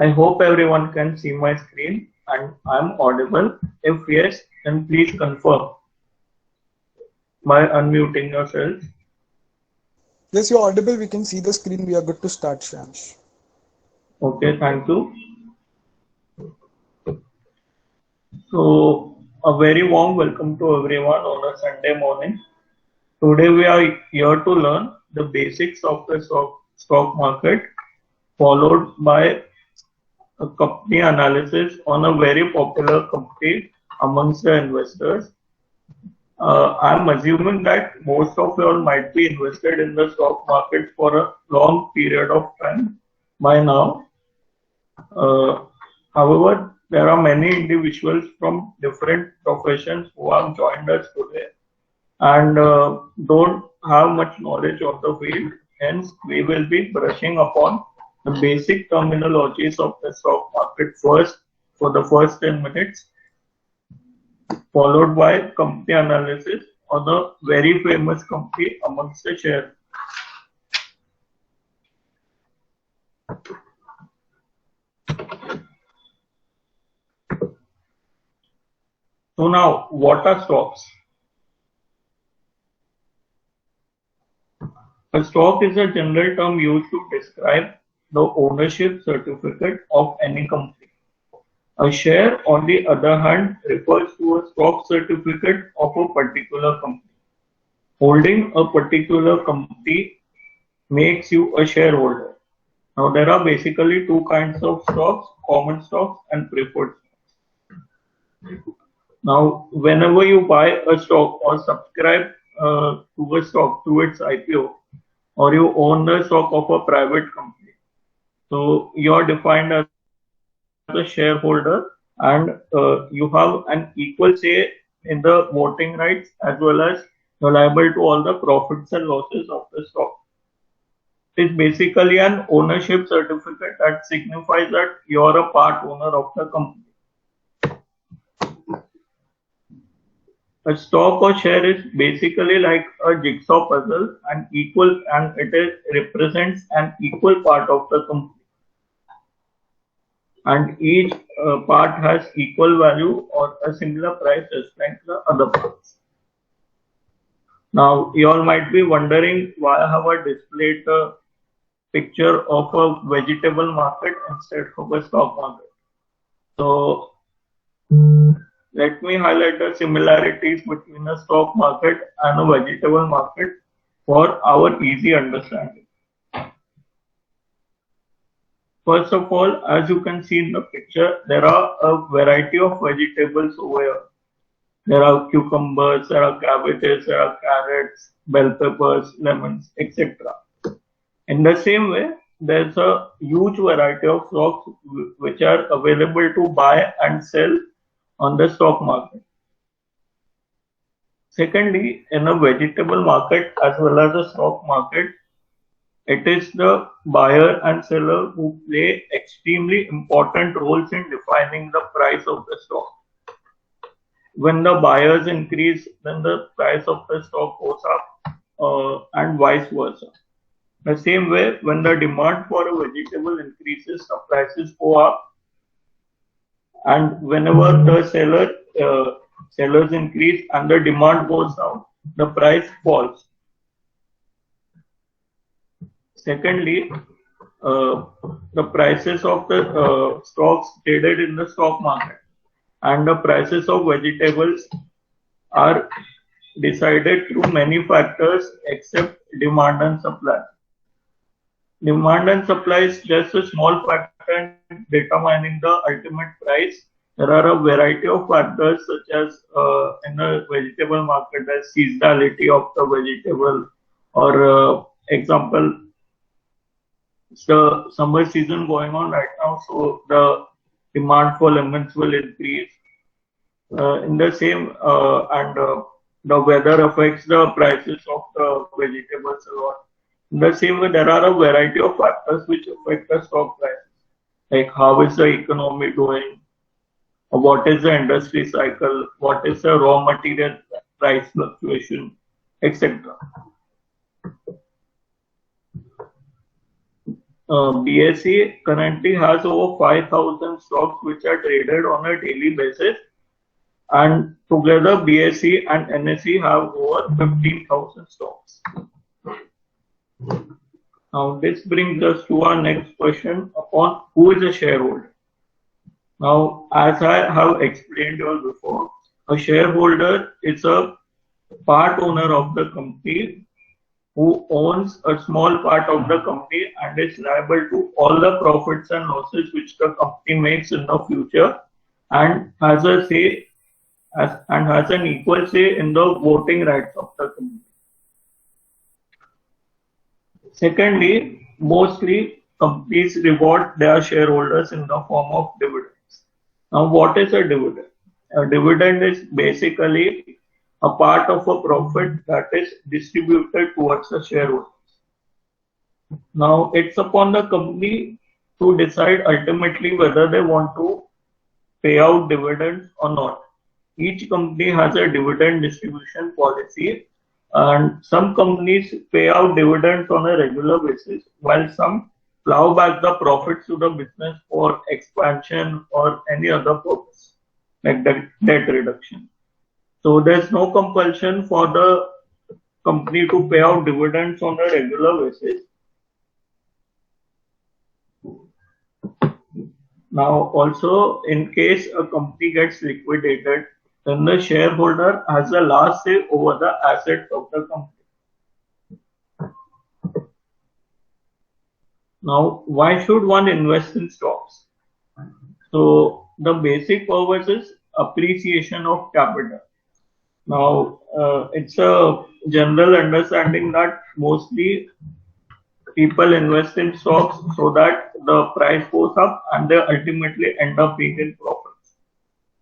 I hope everyone can see my screen and I'm audible. If yes, then please confirm by unmuting yourself. Yes, you're audible. We can see the screen. We are good to start, Shams. Okay, thank you. So, a very warm welcome to everyone on a Sunday morning. Today we are here to learn the basics of the stock market, followed by a company analysis on a very popular company amongst the investors. I'm assuming that most of you all might be invested in the stock market for a long period of time by now. Uh, However, there are many individuals from different professions who have joined us today and don't have much knowledge of the field. Hence, we will be brushing upon the basic terminologies of the stock market first for the first 10 minutes, followed by company analysis on a very famous company amongst the share. So now, what are stocks? A stock is a general term used to describe the ownership certificate of any company. A share, on the other hand, refers to a stock certificate of a particular company. Holding a particular company makes you a shareholder. Now, there are basically two kinds of stocks, common stocks and preferred stocks. Now, whenever you buy a stock or subscribe to a stock through its IPO, or you own the stock of a private company, so you are defined as a shareholder and you have an equal say in the voting rights as well as you're liable to all the profits and losses of the stock. It is basically an ownership certificate that signifies that you are a part owner of the company. A stock or share is basically like a jigsaw puzzle and represents an equal part of the company. And each part has equal value or a similar price as like the other parts. Now, you all might be wondering why have I displayed the picture of a vegetable market instead of a stock market. So, let me highlight the similarities between a stock market and a vegetable market for our easy understanding. First of all, as you can see in the picture, there are a variety of vegetables over here. There are cucumbers, there are cabbages, there are carrots, bell peppers, lemons, etc. In the same way, there's a huge variety of stocks which are available to buy and sell on the stock market. Secondly, in a vegetable market as well as a stock market, it is the buyer and seller who play extremely important roles in defining the price of the stock. When the buyers increase, then the price of the stock goes up, and vice versa. The same way, when the demand for a vegetable increases, the prices go up, and whenever the sellers increase and the demand goes down, the price falls. Secondly, the prices of the stocks traded in the stock market and the prices of vegetables are decided through many factors except demand and supply. Demand and supply is just a small factor in determining the ultimate price. There are a variety of factors such as in the vegetable market, the seasonality of the vegetable, or example, it's the summer season going on right now, so the demand for lemons will increase. In the same and the weather affects the prices of the vegetables a lot. In the same way, there are a variety of factors which affect the stock prices, like how is the economy doing, what is the industry cycle, what is the raw material price fluctuation, etc. BSE currently has over 5,000 stocks which are traded on a daily basis, and together BSE and NSE have over 15,000 stocks. Now this brings us to our next question upon who is a shareholder. Now, as I have explained to you before, a shareholder is a part owner of the company who owns a small part of the company and is liable to all the profits and losses which the company makes in the future, and has a say and has an equal say in the voting rights of the company. Secondly, mostly companies reward their shareholders in the form of dividends. Now, what is a dividend? A dividend is basically a part of a profit that is distributed towards the shareholders. Now, it's upon the company to decide ultimately whether they want to pay out dividends or not. Each company has a dividend distribution policy, and some companies pay out dividends on a regular basis, while some plow back the profits to the business for expansion or any other purpose, like debt reduction. So there's no compulsion for the company to pay out dividends on a regular basis. Now, also, in case a company gets liquidated, then the shareholder has the last say over the assets of the company. Now, why should one invest in stocks? So, the basic purpose is appreciation of capital. Now, it's a general understanding that mostly people invest in stocks so that the price goes up and they ultimately end up being in profits.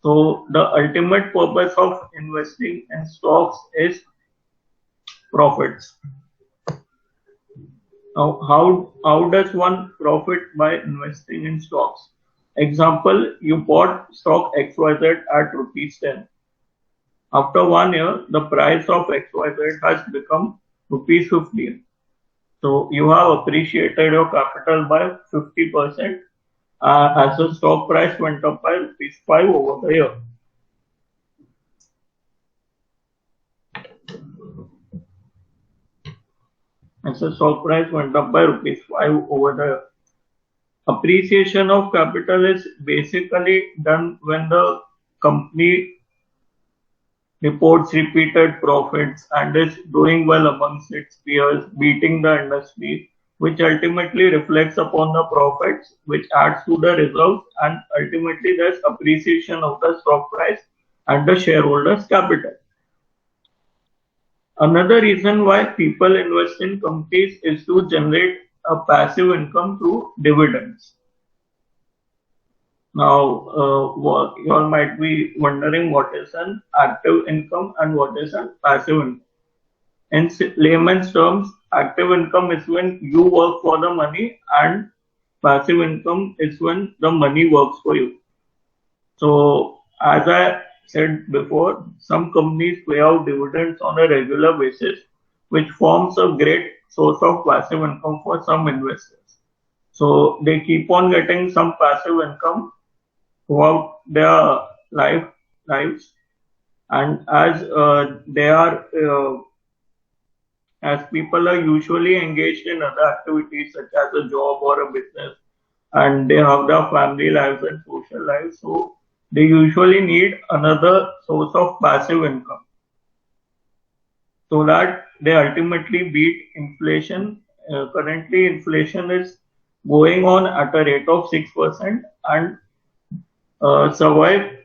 So the ultimate purpose of investing in stocks is profits. Now, how does one profit by investing in stocks? Example, you bought stock XYZ at rupees 10. After 1 year, the price of XYZ has become rupees 15. So you have appreciated your capital by 50% as the stock price went up by rupees 5 over the year. As the stock price went up by rupees 5 over the year. Appreciation of capital is basically done when the company reports repeated profits and is doing well amongst its peers, beating the industry, which ultimately reflects upon the profits, which adds to the results, and ultimately there's appreciation of the stock price and the shareholders' capital. Another reason why people invest in companies is to generate a passive income through dividends. Now, you all might be wondering what is an active income and what is a passive income. In layman's terms, active income is when you work for the money, and passive income is when the money works for you. So, as I said before, some companies pay out dividends on a regular basis, which forms a great source of passive income for some investors. So, they keep on getting some passive income throughout their lives, and as people are usually engaged in other activities such as a job or a business, and they have their family lives and social lives, so they usually need another source of passive income so that they ultimately beat inflation. Currently, inflation is going on at a rate of 6%, and survive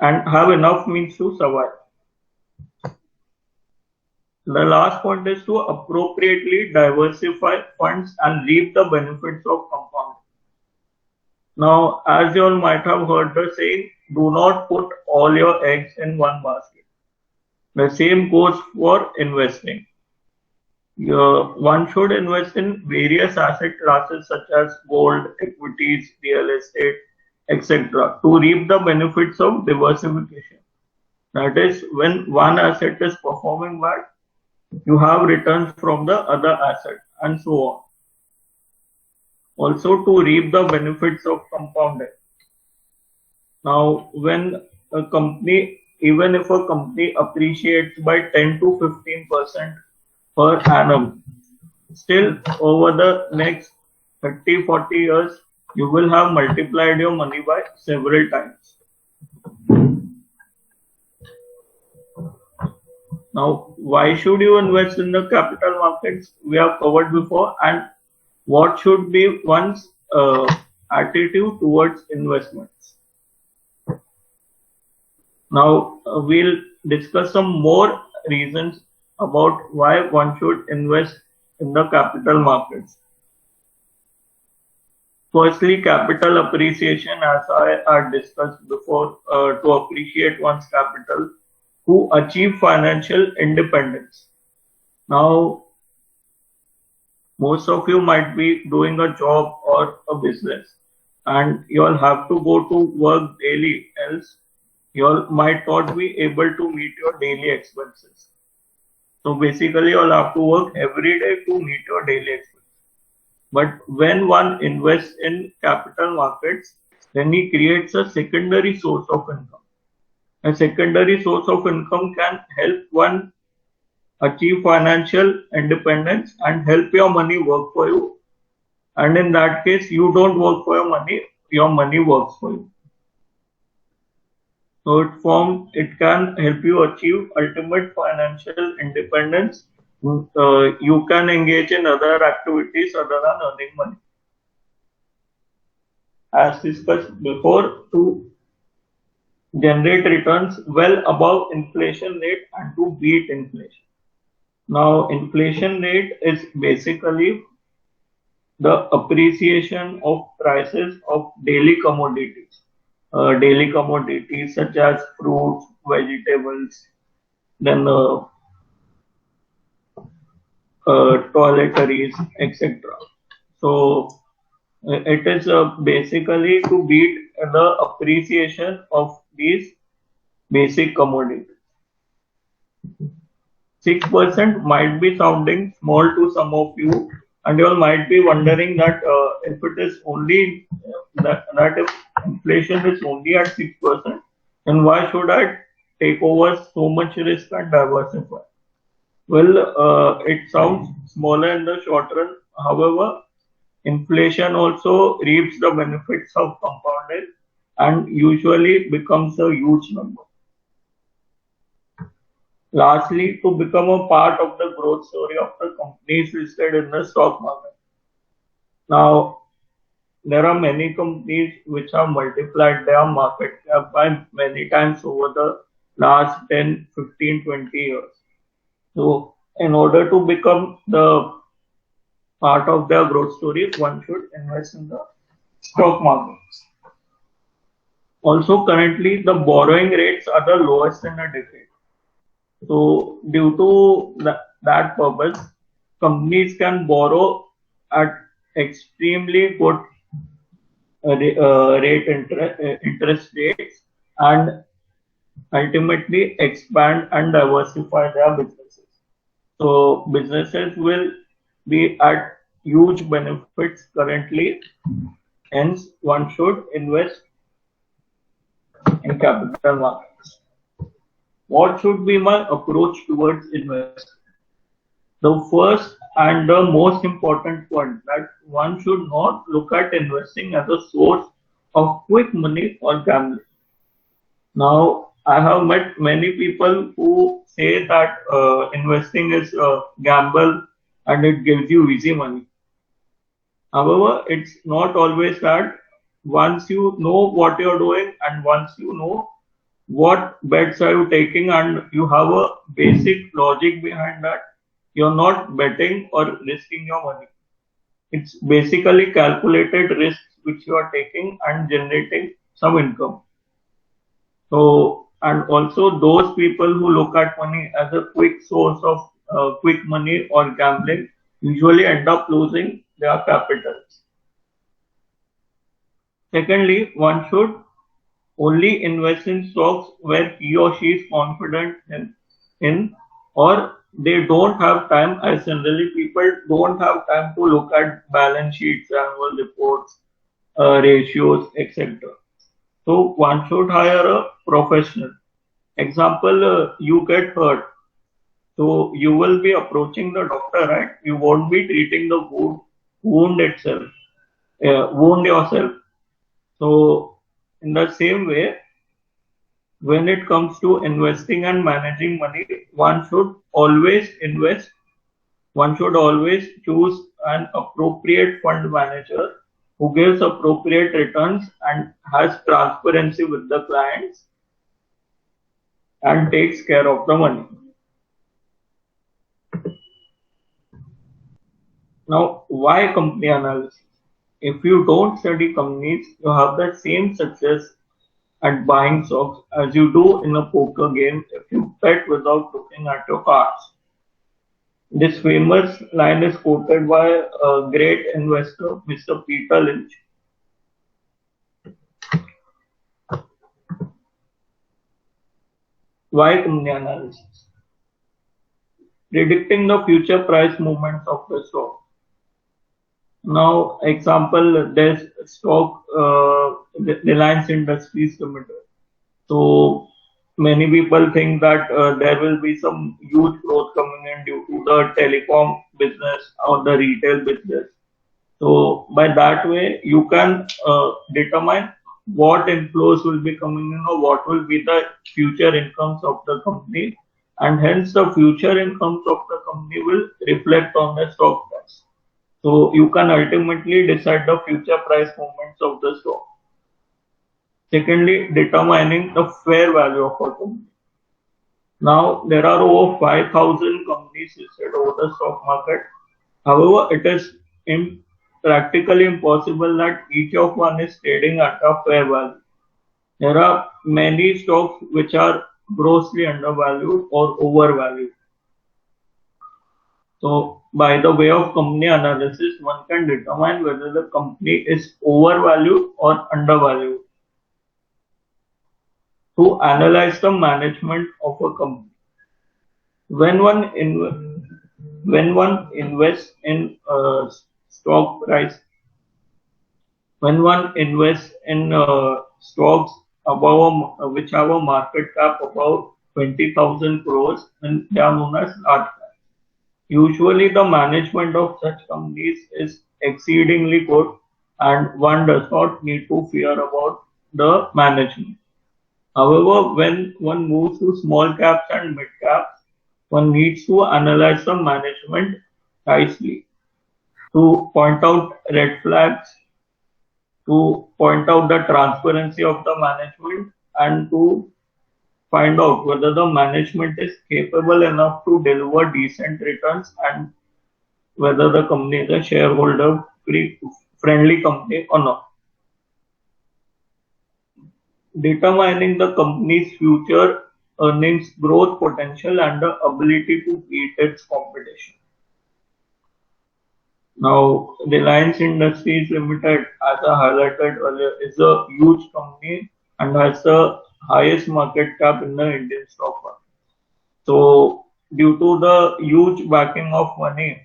and have enough means to survive. The last point is to appropriately diversify funds and reap the benefits of compounding. Now, as you all might have heard the saying, do not put all your eggs in one basket. The same goes for investing. One should invest in various asset classes such as gold, equities, real estate, etc. to reap the benefits of diversification. That is, when one asset is performing well, you have returns from the other asset, and so on. also to reap the benefits of compounding. Now, even if a company appreciates by 10 to 15% per annum, still over the next 30, 40 years, you will have multiplied your money by several times. Now, why should you invest in the capital markets? We have covered before, and what should be one's attitude towards investments. Now, we'll discuss some more reasons about why one should invest in the capital markets. Firstly, capital appreciation, as I discussed before, to appreciate one's capital, to achieve financial independence. Now, most of you might be doing a job or a business, and you'll have to go to work daily, else you might not be able to meet your daily expenses. So basically, you'll have to work every day to meet your daily expenses. But when one invests in capital markets, then he creates a secondary source of income. A secondary source of income can help one achieve financial independence and help your money work for you. And in that case, you don't work for your money works for you. So it can help you achieve ultimate financial independence. You can engage in other activities other than earning money. As discussed before, to generate returns well above inflation rate and to beat inflation. Now, inflation rate is basically the appreciation of prices of daily commodities. Daily commodities such as fruits, vegetables, then toiletries, etc. So it is basically to beat the appreciation of these basic commodities. 6% might be sounding small to some of you, and you all might be wondering that if it is only that if inflation is only at 6%, then why should I take over so much risk and diversify? Well, it sounds smaller in the short run. However, inflation also reaps the benefits of compounding and usually becomes a huge number. Lastly, to become a part of the growth story of the companies listed in the stock market. Now, there are many companies which have multiplied their market cap by many times over the last 10, 15, 20 years. So, in order to become the part of their growth story, one should invest in the stock markets. Also, currently, the borrowing rates are the lowest in a decade. So, due to that purpose, companies can borrow at extremely good interest rates and ultimately expand and diversify their businesses. So, businesses will be at huge benefits currently. Hence, one should invest in capital markets. What should be my approach towards investing? The first and the most important point that one should not look at investing as a source of quick money or gambling. Now, I have met many people who say that investing is a gamble and it gives you easy money. However, it's not always that. Once you know what you're doing and once you know what bets are you taking and you have a basic logic behind that, you're not betting or risking your money. It's basically calculated risks which you are taking and generating some income. So, and also those people who look at money as a quick source of quick money or gambling usually end up losing their capitals. Secondly, one should only invest in stocks where he or she is confident in or they don't have time, as generally people don't have time to look at balance sheets, annual reports, ratios, etc. So one should hire a professional. Example, you get hurt, so you will be approaching the doctor, right? You won't be treating the wound itself, wound yourself. So in the same way, when it comes to investing and managing money, one should always invest. One should always choose an appropriate fund manager who gives appropriate returns and has transparency with the clients and takes care of the money. Now, why company analysis? If you don't study companies, you have the same success at buying stocks as you do in a poker game if you bet without looking at your cards. This famous line is quoted by a great investor, Mr. Peter Lynch. Why company analysis? Predicting the future price movements of the stock. Now, example, there's stock Reliance Industries Limited. So many people think that there will be some huge growth coming in due to the telecom business or the retail business. So by that way, you can determine what inflows will be coming in or what will be the future incomes of the company, and hence the future incomes of the company will reflect on the stock price. So you can ultimately decide the future price movements of the stock. Secondly, determining the fair value of a company. Now, there are over 5,000 companies listed over the stock market. However, it is practically impossible that each of one is trading at a fair value. There are many stocks which are grossly undervalued or overvalued. So, by the way of company analysis, one can determine whether the company is overvalued or undervalued. To analyze the management of a company, when one invests in stock price, when one invests in stocks above which have a market cap above 20,000 crores, then they are known as large cap. Usually, the management of such companies is exceedingly good, and one does not need to fear about the management. However, when one moves to small caps and mid caps, one needs to analyze the management nicely to point out red flags, to point out the transparency of the management, and to find out whether the management is capable enough to deliver decent returns and whether the company is a shareholder friendly company or not. Determining the company's future earnings growth potential and the ability to beat its competition. Now, Reliance Industries Limited, as I highlighted earlier, is a huge company and has the highest market cap in the Indian stock market. So, due to the huge backing of money,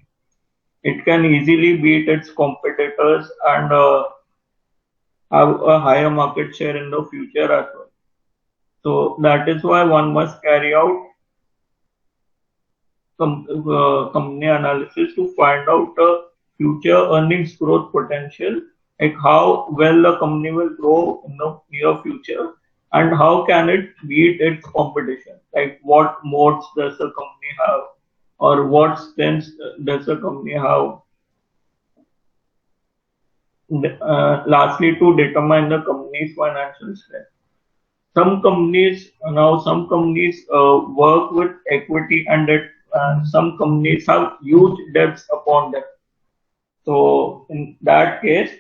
it can easily beat its competitors and have a higher market share in the future as well. So that is why one must carry out company analysis to find out the future earnings growth potential, like how well the company will grow in the near future and how can it beat its competition, like what moats does the company have or what strengths does the company have. Lastly, to determine the company's financial strength. Some companies work with equity and debt, and some companies have huge debts upon them. So in that case,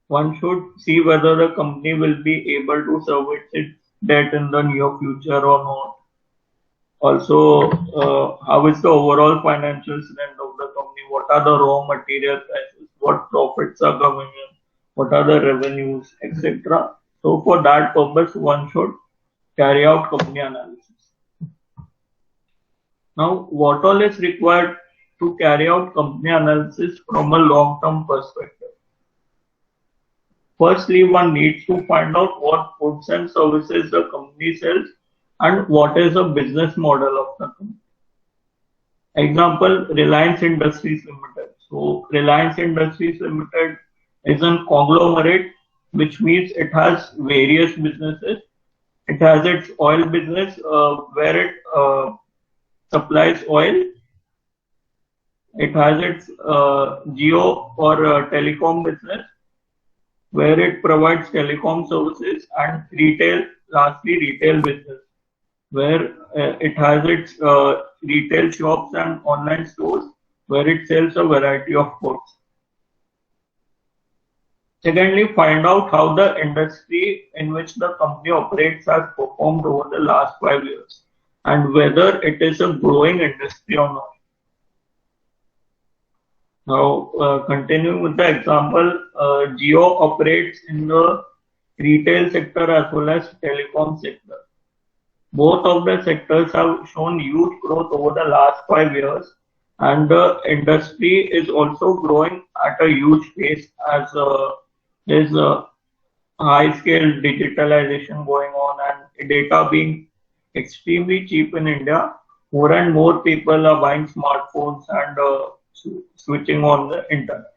one should see whether the company will be able to service its debt in the near future or not. Also, how is the overall financial strength of the company? What are the raw material prices? What profits are coming in? What are the revenues, etc. So for that purpose, one should carry out company analysis. Now, what all is required to carry out company analysis from a long-term perspective? Firstly, one needs to find out what goods and services the company sells and what is the business model of the company. Example, Reliance Industries Limited. So, Reliance Industries Limited is a conglomerate, which means it has various businesses. It has its oil business where it supplies oil. It has its geo or telecom business where it provides telecom services, and lastly retail business where it has its retail shops and online stores where it sells a variety of goods. Secondly, find out how the industry in which the company operates has performed over the last 5 years and whether it is a growing industry or not. Now, continuing with the example, Jio operates in the retail sector as well as telecom sector. Both of the sectors have shown huge growth over the last 5 years, and the industry is also growing at a huge pace as there's a high-scale digitalization going on and data being extremely cheap in India. More and more people are buying smartphones and switching on the internet.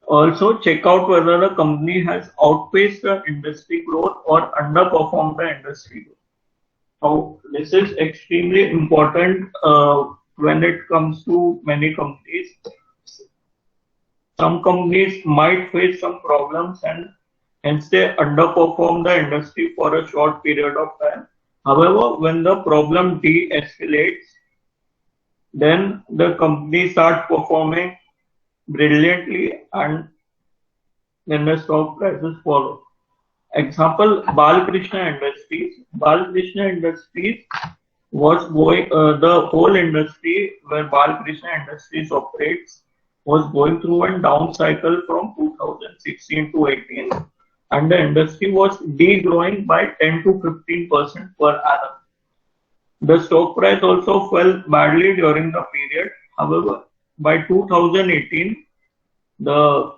Also, check out whether the company has outpaced the industry growth or underperformed the industry growth. Now, this is extremely important when it comes to many companies. Some companies might face some problems and hence they underperform the industry for a short period of time. However, when the problem de-escalates, then the company starts performing brilliantly and then the stock prices follow. Example, Balkrishna Industries. Balkrishna Industries was going, the whole industry where Balkrishna Industries operates was going through a down cycle from 2016 to 18, and the industry was degrowing by 10 to 15% per annum. The stock price also fell badly during the period. However, by 2018, the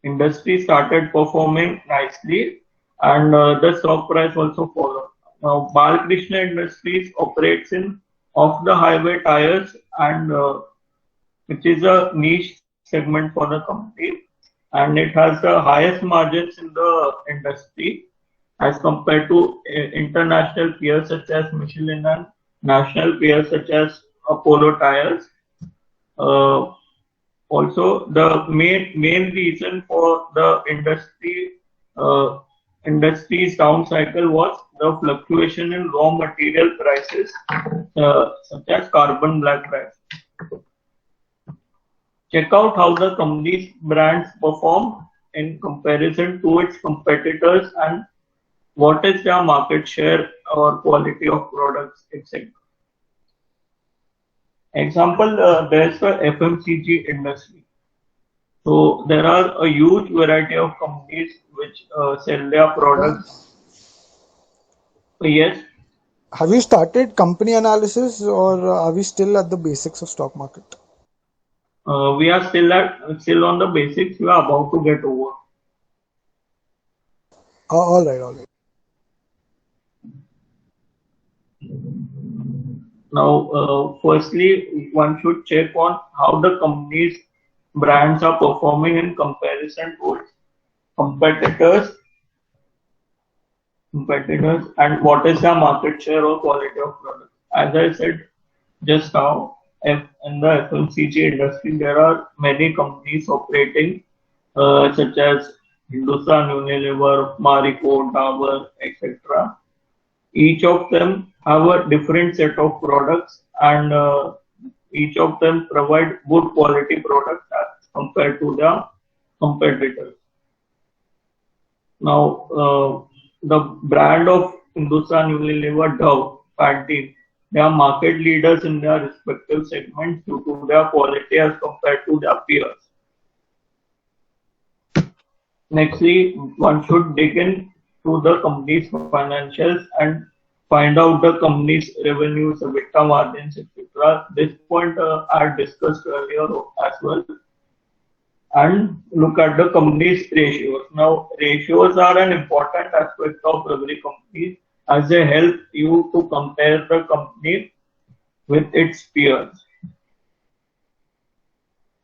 industry started performing nicely and the stock price also followed. Now, Balkrishna Industries operates in off-the-highway tires and which is a niche segment for the company, and it has the highest margins in the industry as compared to international peers such as Michelin and national peers such as Apollo Tires. Also, the main reason for the industry's down cycle was the fluctuation in raw material prices, such as carbon black price. Check out how the company's brands perform in comparison to its competitors and what is their market share or quality of products, etc. Example, there's the FMCG industry. So there are a huge variety of companies which sell their products. Yes. Have you started company analysis or are we still at the basics of stock market? We are still on the basics. We are about to get over. All right. Now, firstly, one should check on how the company's brands are performing in comparison to its competitors, and what is their market share or quality of product. As I said just now, in the FMCG industry, there are many companies operating, such as Hindustan Unilever, Marico, Dabur, etc. Each of them have a different set of products, and each of them provide good quality products as compared to their competitors. Now, the brand of Hindustan Unilever, Dove, Pantene, they are market leaders in their respective segments due to their quality as compared to their peers. Nextly, one should dig into the company's financials and find out the company's revenues, EBITDA margins, etc. This point I discussed earlier as well. And look at the company's ratios. Now, ratios are an important aspect of every company as they help you to compare the company with its peers.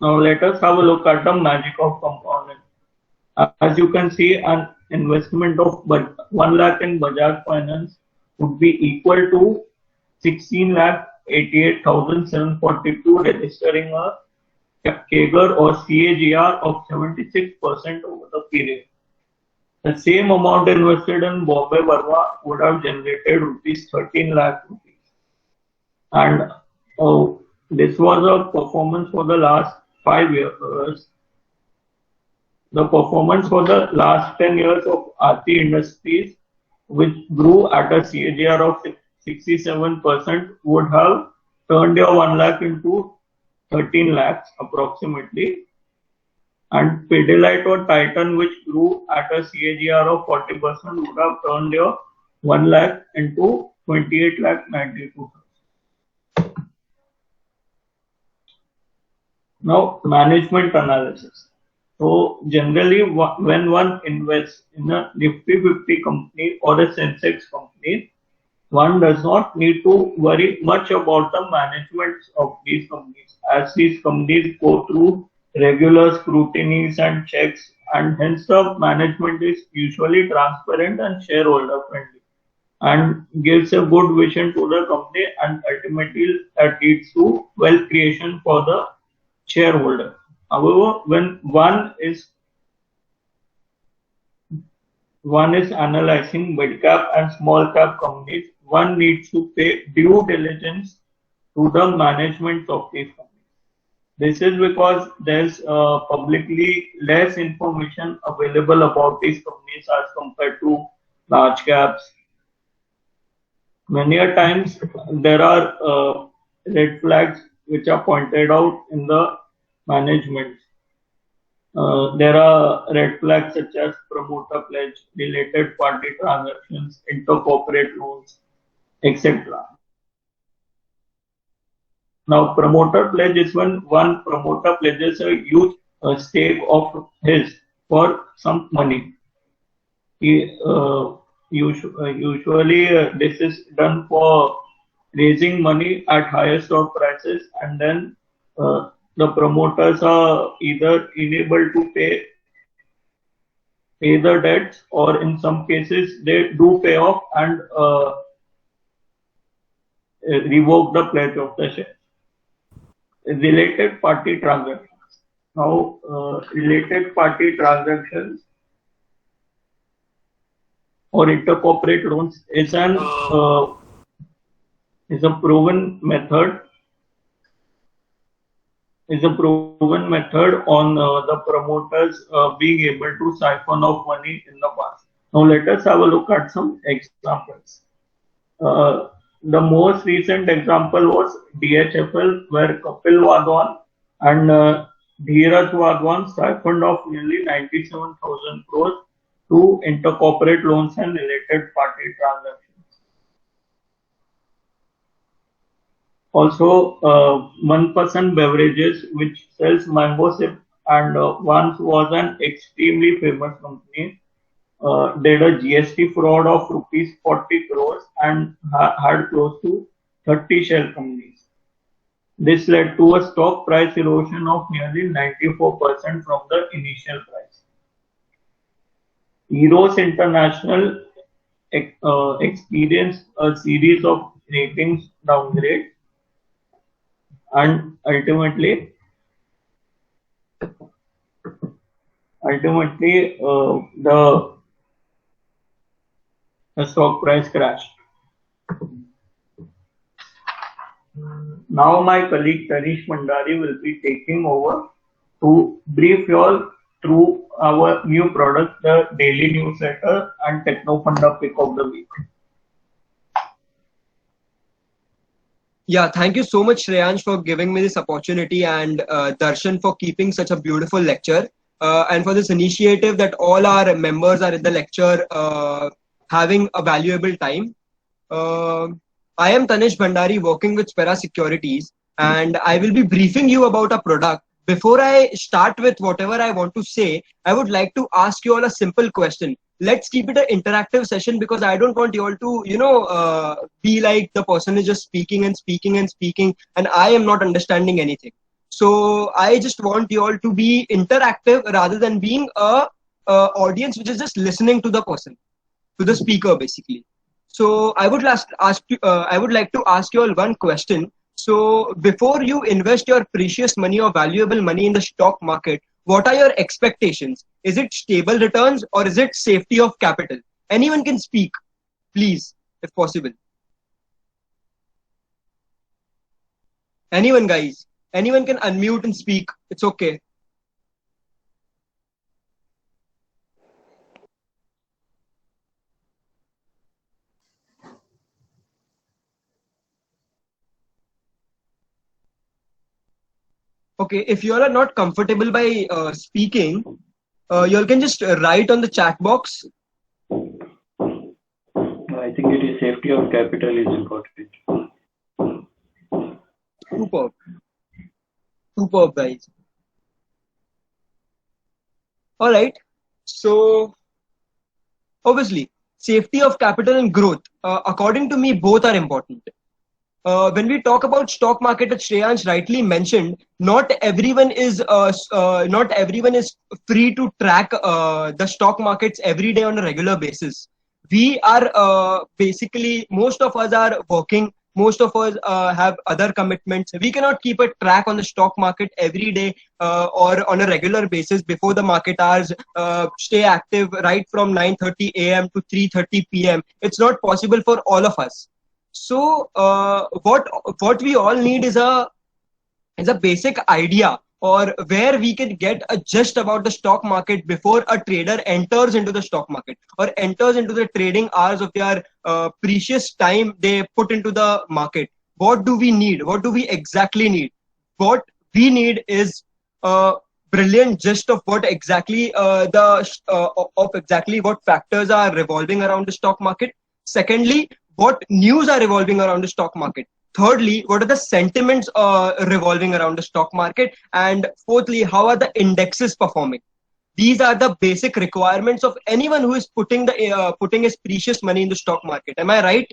Now, let us have a look at the magic of compounding. As you can see, an investment of 1 lakh in Bajaj Finance would be equal to 16,88,742, registering a CAGR or CAGR of 76% over the period. The same amount invested in Bombay Burma would have generated rupees 13 lakh rupees. And this was a performance for the last 5 years. The performance for the last 10 years of Aarti Industries, which grew at a CAGR of 67%, would have turned your 1 lakh into 13 lakhs approximately. And Pidilite or Titan, which grew at a CAGR of 40%, would have turned your 1 lakh into 28 lakh 92. Now, management analysis. So, generally, when one invests in a Nifty 50 company or a Sensex company, one does not need to worry much about the management of these companies, as these companies go through regular scrutinies and checks, and hence the management is usually transparent and shareholder friendly and gives a good vision to the company, and ultimately that leads to wealth creation for the shareholder. However, when one is analyzing mid cap and small cap companies, one needs to pay due diligence to the management of these companies. This is because there's publicly less information available about these companies as compared to large caps. Many a times there are red flags which are pointed out in the management. There are red flags such as promoter pledge, related party transactions, intercorporate loans, etc. Now, promoter pledge is when one promoter pledges a huge stake of his for some money. Usually, this is done for raising money at higher stock prices, and then the promoters are either unable to pay the debts, or in some cases they do pay off and revoke the pledge of the share. Related party transactions. Now, related party transactions or intercorporate loans is a proven method. On the promoters being able to siphon off money in the past. Now let us have a look at some examples. The most recent example was DHFL, where Kapil Wadhwan and Dheeraj Wadhwan siphoned off nearly 97,000 crores to intercorporate loans and related party transactions. Also, Manpasand Beverages, which sells mango sip and once was an extremely famous company, did a GST fraud of rupees 40 crores and had close to 30 shell companies. This led to a stock price erosion of nearly 94% from the initial price. Eros International experienced a series of ratings downgrades, and ultimately the stock price crashed. Now my colleague Tanish Mandari will be taking over to brief you all through our new product, the daily newsletter and Technofunda pick of the week. Yeah, thank you so much, Shreyansh, for giving me this opportunity, and Darshan for keeping such a beautiful lecture, and for this initiative that all our members are in the lecture having a valuable time. Uh, I am Tanish Bhandari working with Spera Securities, and I will be briefing you about a product. Before I start with whatever I want to say, I would like to ask you all a simple question. Let's keep it an interactive session because I don't want you all to, be like the person is just speaking and speaking and speaking, and I am not understanding anything. So I just want you all to be interactive rather than being a audience which is just listening to the person, to the speaker, basically. So I would like to ask you all one question. So before you invest your precious money or valuable money in the stock market, what are your expectations? Is it stable returns or is it safety of capital? Anyone can speak, please, if possible. Anyone, guys. Anyone can unmute and speak. It's okay. Okay, if you all are not comfortable by speaking, you all can just write on the chat box. I think it is safety of capital is important. Superb. Superb, guys. All right. So, obviously, safety of capital and growth, according to me, both are important. When we talk about stock market, as Shreyansh rightly mentioned, not everyone is free to track the stock markets every day on a regular basis. We are basically, most of us are working. Most of us have other commitments. We cannot keep a track on the stock market every day or on a regular basis before the market hours. Stay active right from 9:30 a.m. to 3:30 p.m. It's not possible for all of us. So what we all need is a basic idea or where we can get a gist about the stock market before a trader enters into the stock market or enters into the trading hours of their precious time they put into the market. What do we need? What do we exactly need? What we need is a brilliant gist of what exactly exactly what factors are revolving around the stock market. Secondly, what news are revolving around the stock market. Thirdly, what are the sentiments revolving around the stock market? And fourthly, how are the indexes performing? These are the basic requirements of anyone who is putting his precious money in the stock market. Am I right?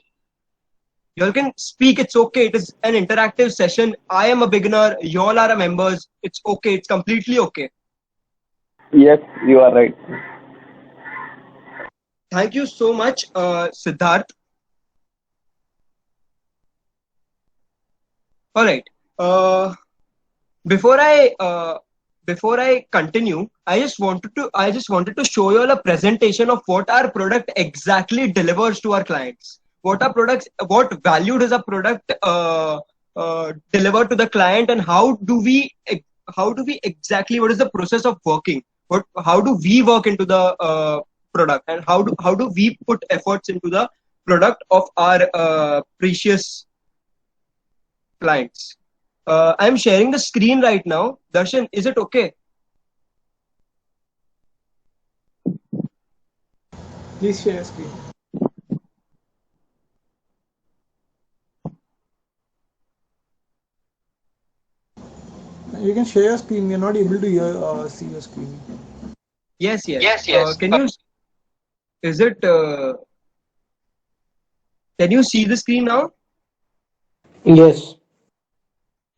You all can speak. It's okay. It is an interactive session. I am a beginner. You all are members. It's okay. It's completely okay. Yes, you are right. Thank you so much, Siddharth. All right. Before I continue, I just wanted to show you all a presentation of what our product exactly delivers to our clients. What value does a product deliver to the client, and how do we exactly, what is the process of working? How do we work into the product, and how do we put efforts into the product of our precious clients? I'm sharing the screen right now. Darshan, is it okay? Please share screen. You can share your screen. We are not able to see your screen. Yes. Can you? Is it? Can you see the screen now? Yes.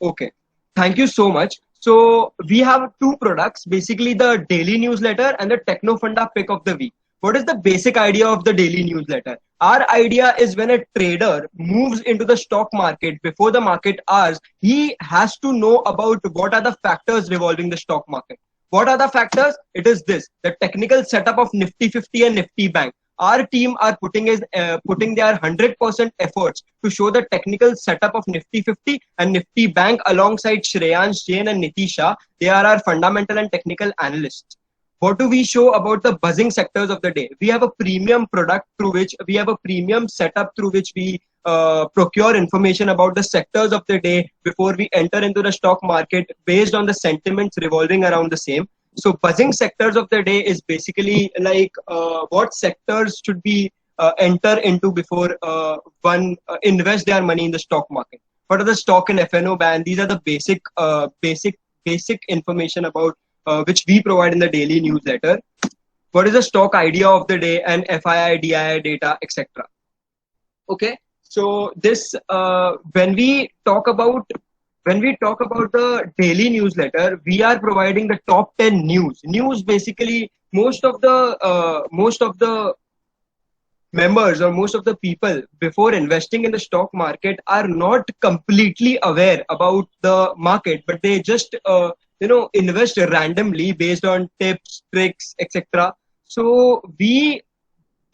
Okay. Thank you so much. So we have two products, basically the daily newsletter and the Technofunda pick of the week. What is the basic idea of the daily newsletter? Our idea is when a trader moves into the stock market before the market hours, he has to know about what are the factors revolving the stock market. What are the factors? It is this: the technical setup of Nifty 50 and Nifty Bank. Our team are putting their 100% efforts to show the technical setup of Nifty 50 and Nifty Bank alongside Shreyansh Jain and Nitisha. They are our fundamental and technical analysts. What do we show about the buzzing sectors of the day? We have a premium product through which we have a premium setup through which we procure information about the sectors of the day before we enter into the stock market based on the sentiments revolving around the same. So buzzing sectors of the day is basically like what sectors should be enter into before one invest their money in the stock market. What are the stock and FNO ban? These are the basic information about which we provide in the daily newsletter. What is the stock idea of the day and FII, DII data, etc. Okay, so this when we talk about the daily newsletter, we are providing the top 10 news. News basically most of the members or most of the people before investing in the stock market are not completely aware about the market, but they just invest randomly based on tips, tricks, etc. So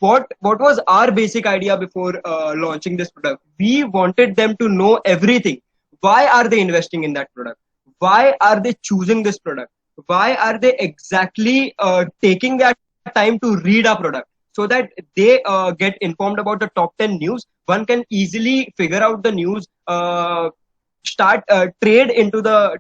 what was our basic idea before launching this product? We wanted them to know everything. Why are they investing in that product? Why are they choosing this product? Why are they exactly taking their time to read our product? So that they get informed about the top 10 news. One can easily figure out the news,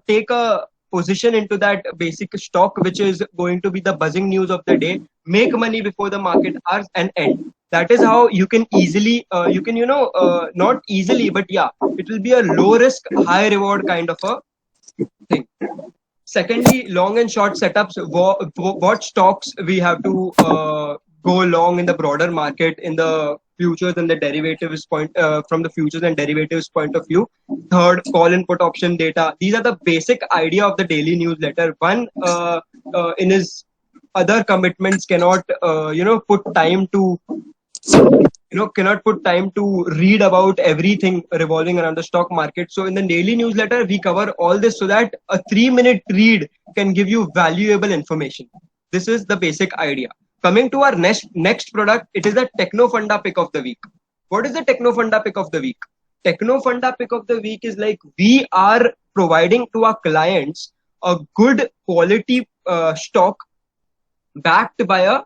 take a position into that basic stock, which is going to be the buzzing news of the day, make money before the market hours and end. That is how you can easily, not easily, but yeah, it will be a low risk, high reward kind of a thing. Secondly, long and short setups, what stocks we have to go long in the broader market, in the futures and the derivatives from the futures and derivatives point of view. Third, call and put option data. These are the basic idea of the daily newsletter. One in his other commitments cannot put time to read about everything revolving around the stock market. So in the daily newsletter, we cover all this so that a 3-minute read can give you valuable information. This is the basic idea. Coming to our next product, it is the TechnoFunda pick of the week. What is the TechnoFunda pick of the week? TechnoFunda pick of the week is like we are providing to our clients a good quality stock backed by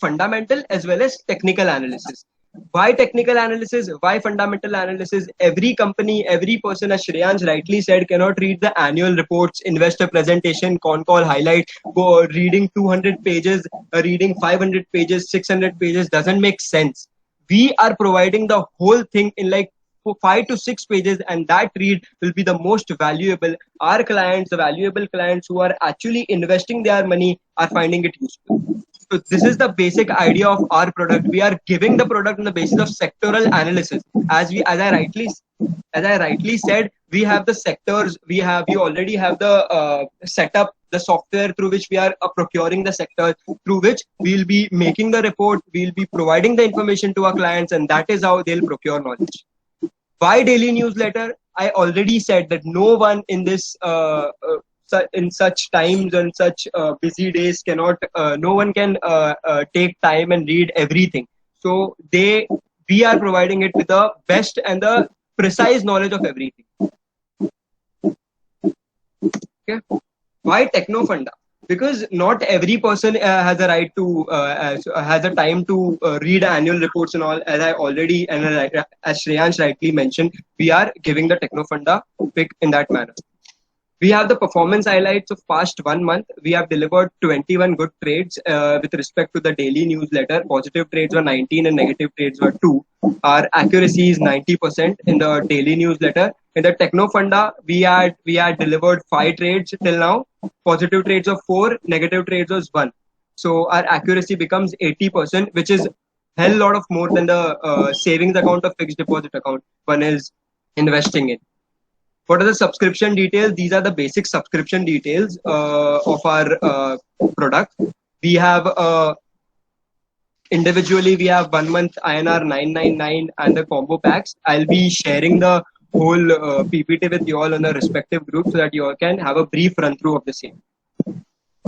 fundamental as well as technical analysis. Why technical analysis? Why fundamental analysis? Every company, every person, as Shreyansh rightly said, cannot read the annual reports, investor presentation, con call highlight, go reading 200 pages, reading 500 pages, 600 pages doesn't make sense. We are providing the whole thing in like 5 to 6 pages, and that read will be the most valuable. Our clients, the valuable clients who are actually investing their money, are finding it useful. So this is the basic idea of our product. We are giving the product on the basis of sectoral analysis. As I rightly said, we have the sectors. We already have the setup, the software through which we are procuring the sector, through which we'll be making the report. We'll be providing the information to our clients, and that is how they'll procure knowledge. Why daily newsletter? I already said that no one in this in such times and such busy days no one can take time and read everything. So we are providing it with the best and the precise knowledge of everything. Okay. Why TechnoFunda? Because not every person has a right to has a time to read annual reports and all. As I already as Shreyansh rightly mentioned, we are giving the TechnoFunda pick in that manner. We have the performance highlights of past 1 month. We have delivered 21 good trades with respect to the daily newsletter. Positive trades were 19 and negative trades were 2. Our accuracy is 90% in the daily newsletter. In the TechnoFunda, we had delivered 5 trades till now. Positive trades of 4, negative trades was 1. So our accuracy becomes 80%, which is hell lot of more than the savings account or fixed deposit account one is investing in. What are the subscription details? These are the basic subscription details of our product. We have individually, we have 1 month INR 999 and the combo packs. I'll be sharing the whole PPT with you all on the respective group so that you all can have a brief run through of the same.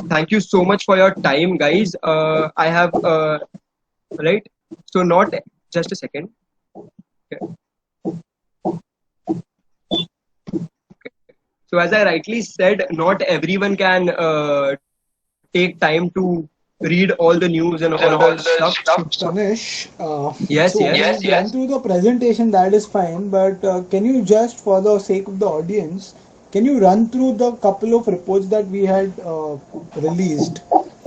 Thank you so much for your time, guys. I have, right. So not just a second. Okay. So as I rightly said, not everyone can take time to read all the news and all the stuff. Tanesh, yes. Run through the presentation, that is fine, but can you just, for the sake of the audience, can you run through the couple of reports that we had released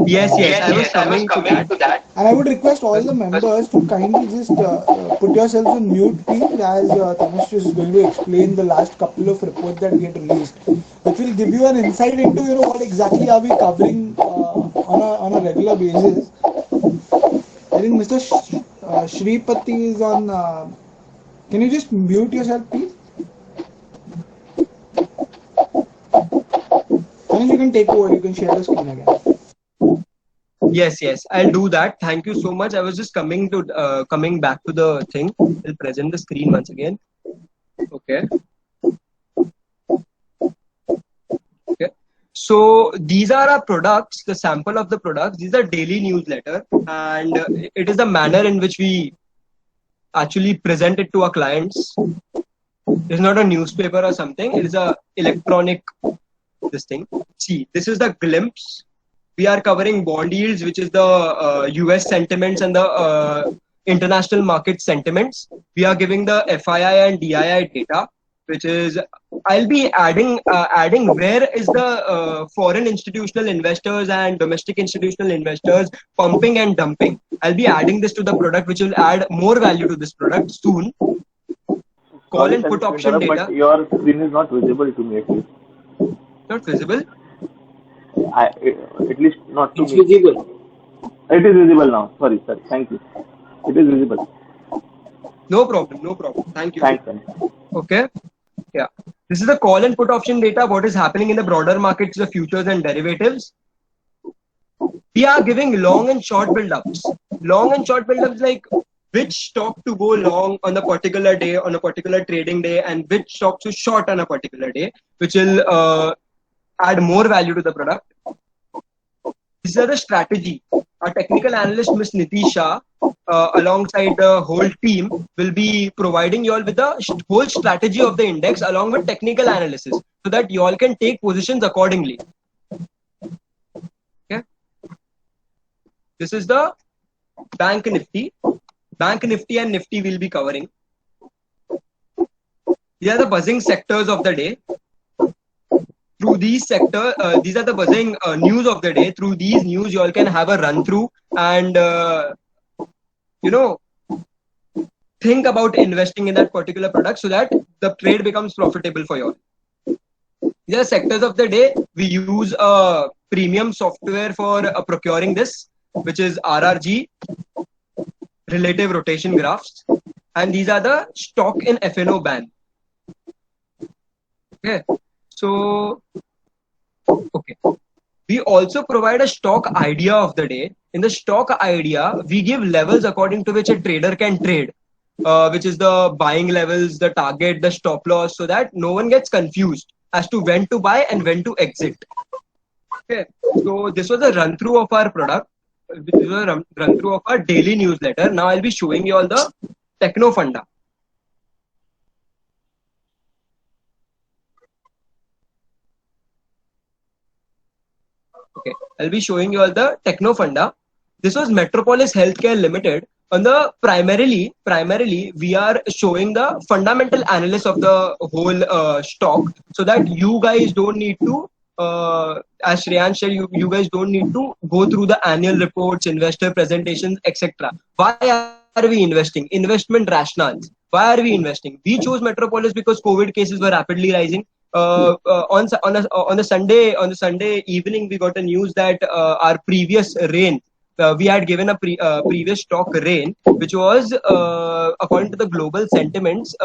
Yes, I was coming to that. And I would request all the members to kindly just put yourselves on mute, please, as Tanushree is going to explain the last couple of reports that we had released, which will give you an insight into what exactly are we covering on a regular basis. I think Mr. Shripati is on. Can you just mute yourself, please? Tanush, you can take over. You can share the screen again. Yes, I'll do that. Thank you so much. I was just coming back to the thing. I'll present the screen once again. Okay. So these are our products, the sample of the products. These are daily newsletter, and it is the manner in which we actually present it to our clients. It's not a newspaper or something. It is a electronic this thing. See, this is the glimpse. We are covering bond yields, which is the US sentiments and the international market sentiments. We are giving the FII and DII data, which is, I'll be adding where is the foreign institutional investors and domestic institutional investors pumping and dumping. I'll be adding this to the product, which will add more value to this product soon. Call and put option data. But your screen is not visible to me, at least. Not visible? At least not to It's me. visible. It is visible now. Sorry. Thank you. It is visible. No problem. Thank you. Thanks. Okay. Yeah. This is the call and put option data, what is happening in the broader markets, the futures and derivatives. We are giving long and short build-ups. Long and short build-ups, like which stock to go long on a particular day, on a particular trading day, and which stock to short on a particular day, which will add more value to the product. These are the strategy. Our technical analyst, Ms. Niti Shah, alongside the whole team, will be providing you all with the whole strategy of the index along with technical analysis, so that you all can take positions accordingly. Okay. This is the Bank Nifty. Bank Nifty and Nifty will be covering. These are the buzzing sectors of the day. Through these sectors, these are the buzzing news of the day. Through these news, you all can have a run through and think about investing in that particular product so that the trade becomes profitable for you all. These are sectors of the day. We use a premium software for procuring this, which is RRG, relative rotation graphs, and these are the stock in FNO ban. Okay. So, okay. We also provide a stock idea of the day. In the stock idea, we give levels according to which a trader can trade, which is the buying levels, the target, the stop loss, so that no one gets confused as to when to buy and when to exit. Okay. So this was a run through of our product. This is a run through of our daily newsletter. Now I'll be showing you all the Techno Funda. Okay, I'll be showing you all the Techno Funda. This was Metropolis Healthcare Limited. On the primarily we are showing the fundamental analysis of the whole stock, so that you guys don't need to, as Shreyan said, you guys don't need to go through the annual reports, investor presentations, etc. Why are we investing? Investment rationales. Why are we investing? We chose Metropolis because COVID cases were rapidly rising. On the Sunday evening, we got a news that our previous rain, we had given a previous stock rain, which was according to the global sentiments,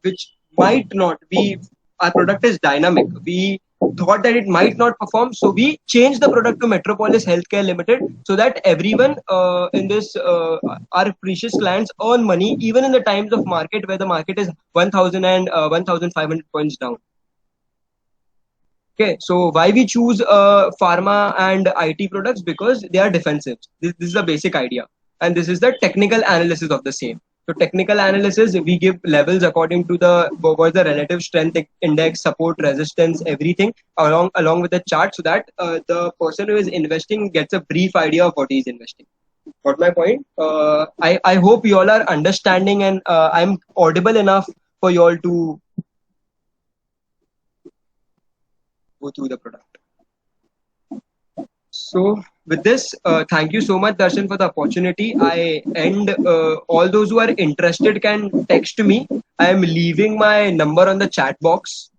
which might not be. Our product is dynamic. We thought that it might not perform, so we changed the product to Metropolis Healthcare Limited, so that everyone in this, our precious clients, earn money even in the times of market where the market is 1,000 and 1,500 points down. Okay, so why we choose pharma and IT products? Because they are defensive. This is the basic idea, and this is the technical analysis of the same. So technical analysis, we give levels according to the relative strength index, support, resistance, everything along with the chart, so that the person who is investing gets a brief idea of what he is investing. Got my point? I hope you all are understanding, and I'm audible enough for you all to go through the product. So with this, thank you so much, Darshan, for the opportunity. I and all those who are interested can text me. I am leaving my number on the chat box.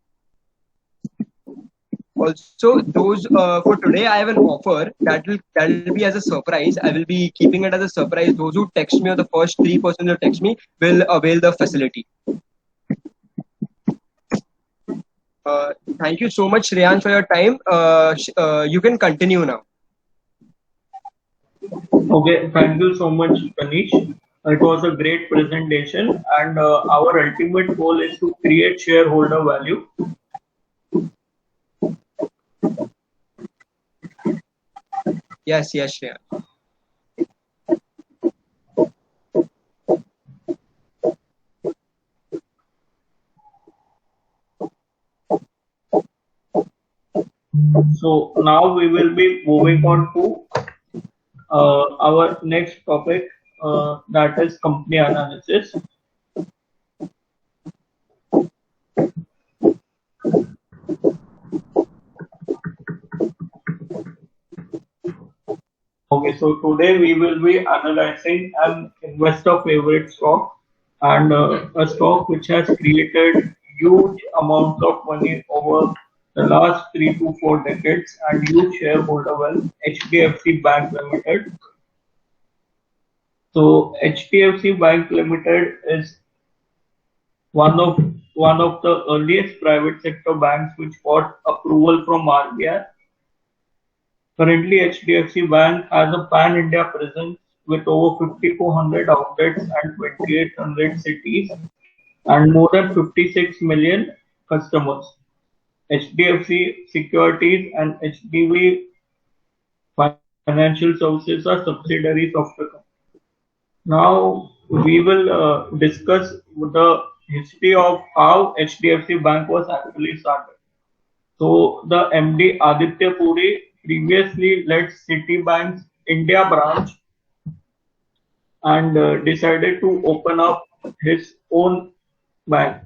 Also, those for today, I have an offer that will be as a surprise. I will be keeping it as a surprise. Those who text me, or the first 3 persons who text me, will avail the facility. Thank you so much, Shreyansh, for your time. You can continue now. Okay, thank you so much, Kanish. It was a great presentation, and our ultimate goal is to create shareholder value. Yes, Shreyansh. So now we will be moving on to our next topic, that is company analysis. Okay, so today we will be analyzing an investor favorite stock, and a stock which has created huge amounts of money over the last 3 to 4 decades and huge shareholder wealth, HDFC Bank Limited. So HDFC Bank Limited is one of the earliest private sector banks which got approval from RBI. Currently, HDFC Bank has a pan-India presence with over 5,400 outlets and 2,800 cities and more than 56 million customers. HDFC Securities and HDB Financial Services are subsidiaries of the company. Now, we will discuss the history of how HDFC Bank was actually started. So, the MD Aditya Puri previously led Citibank's India branch and decided to open up his own bank.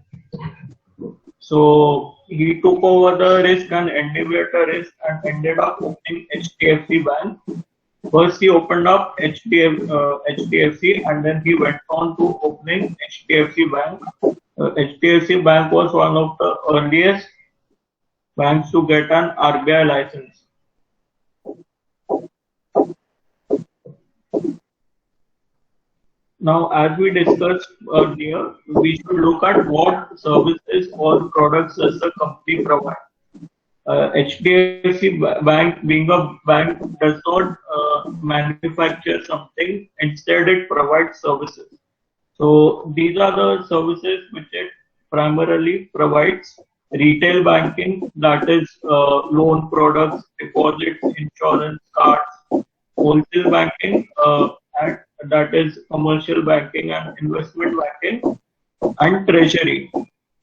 So he took over the risk and endeavored the risk and ended up opening HDFC Bank. First he opened up HDFC and then he went on to opening HDFC Bank. HDFC Bank was one of the earliest banks to get an RBI license. Now, as we discussed earlier, we should look at what services or products does the company provide. HDFC Bank, being a bank, does not manufacture something. Instead, it provides services. So these are the services which it primarily provides: retail banking, that is loan products, deposits, insurance, cards; wholesale banking, and that is commercial banking and investment banking; and treasury.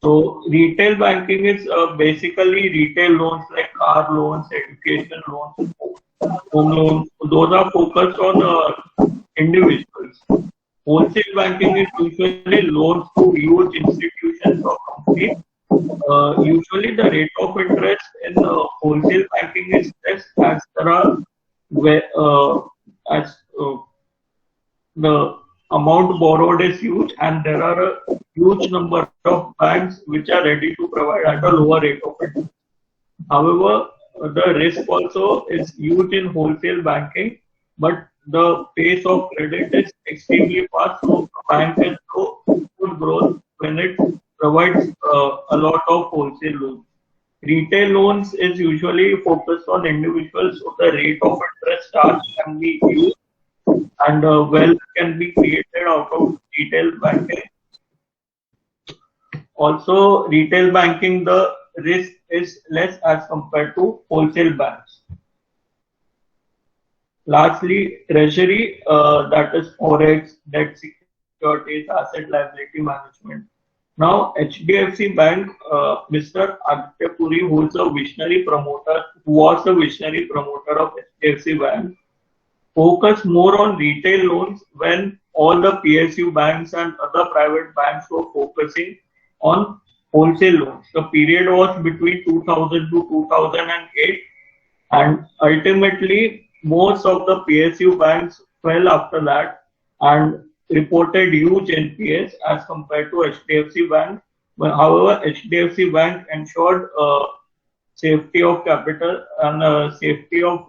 So retail banking is basically retail loans like car loans, education loans, home loans. Those are focused on individuals. Wholesale banking is usually loans to huge institutions or companies. Usually the rate of interest in wholesale banking is less, as there are the amount borrowed is huge and there are a huge number of banks which are ready to provide at a lower rate of interest. However, the risk also is huge in wholesale banking, but the pace of credit is extremely fast, so the bank can show good growth when it provides a lot of wholesale loans. Retail loans is usually focused on individuals, so the rate of interest charged can be used and wealth can be created out of retail banking. Also, retail banking, the risk is less as compared to wholesale banks. Lastly, treasury, that is forex, debt securities, asset liability management. Now, HDFC Bank, Mr. Aditya Puri, who was a visionary promoter of HDFC Bank, focused more on retail loans when all the PSU banks and other private banks were focusing on wholesale loans. The period was between 2000 to 2008, and ultimately most of the PSU banks fell after that and reported huge NPAs as compared to HDFC Bank. But however, HDFC Bank ensured safety of capital and safety of